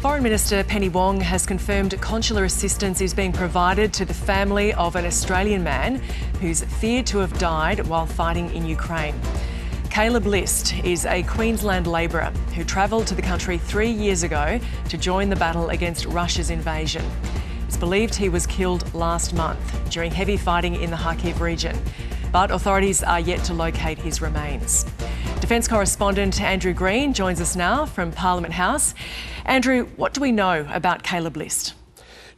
Foreign Minister Penny Wong has confirmed consular assistance is being provided to the family of an Australian man who's feared to have died while fighting in Ukraine. Caleb List is a Queensland labourer who travelled to the country 3 years ago to join the battle against Russia's invasion. It's believed he was killed last month during heavy fighting in the Kharkiv region, but authorities are yet to locate his remains. Defence correspondent Andrew Green joins us now from Parliament House. Andrew, what do we know about Caleb List?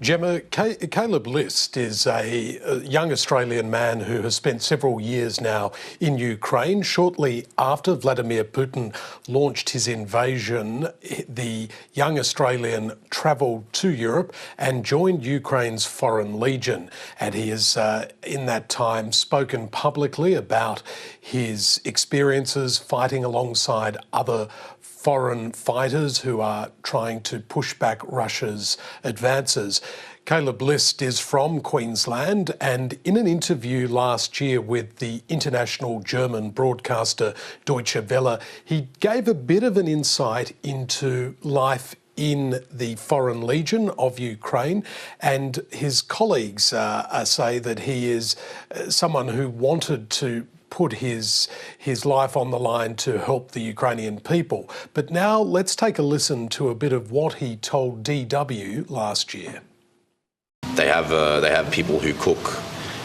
Gemma, Caleb List is a young Australian man who has spent several years now in Ukraine. Shortly after Vladimir Putin launched his invasion, the young Australian travelled to Europe and joined Ukraine's Foreign Legion. And he has, in that time, spoken publicly about his experiences fighting alongside other foreign fighters who are trying to push back Russia's advances. Caleb List is from Queensland, and in an interview last year with the international German broadcaster Deutsche Welle, he gave a bit of an insight into life in the Foreign Legion of Ukraine, and his colleagues say that he is someone who wanted to put his life on the line to help the Ukrainian people. But now let's take a listen to a bit of what he told DW last year. They have people who cook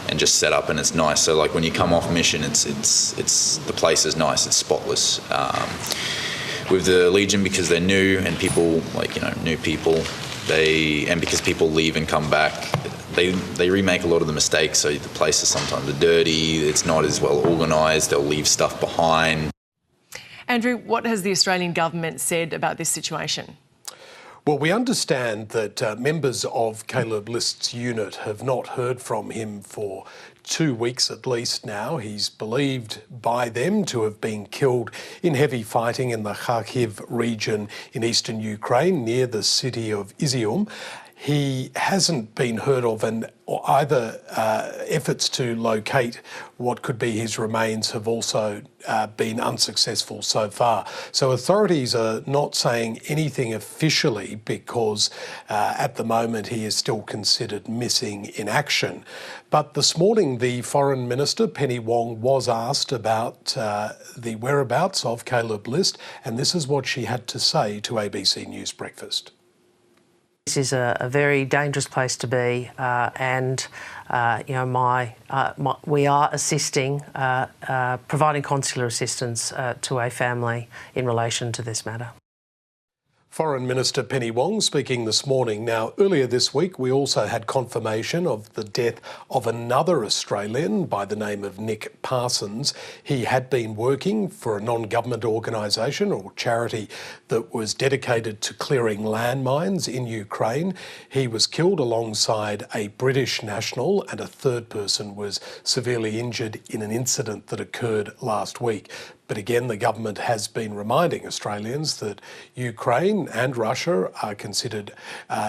and just set up, and it's nice. So like when you come off mission, it's the place is nice, it's spotless. With the Legion, because they're new and people new people, and because people leave and come back, they remake a lot of the mistakes, so the places sometimes are dirty, it's not as well organised, they'll leave stuff behind. Andrew, what has the Australian government said about this situation? Well, we understand that members of Caleb List's unit have not heard from him for 2 weeks at least now. He's believed by them to have been killed in heavy fighting in the Kharkiv region in eastern Ukraine near the city of Izium. He hasn't been heard of, and either efforts to locate what could be his remains have also been unsuccessful so far. So authorities are not saying anything officially because at the moment he is still considered missing in action. But this morning the Foreign Minister Penny Wong was asked about the whereabouts of Caleb List, and this is what she had to say to ABC News Breakfast. This is a very dangerous place to be, and we are assisting, providing consular assistance to a family in relation to this matter. Foreign Minister Penny Wong speaking this morning. Now, earlier this week, we also had confirmation of the death of another Australian by the name of Nick Parsons. He had been working for a non-government organisation or charity that was dedicated to clearing landmines in Ukraine. He was killed alongside a British national, and a third person was severely injured in an incident that occurred last week. But again, the government has been reminding Australians that Ukraine and Russia are considered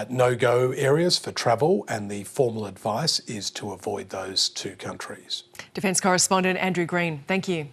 no-go areas for travel, and the formal advice is to avoid those two countries. Defence correspondent Andrew Green, thank you.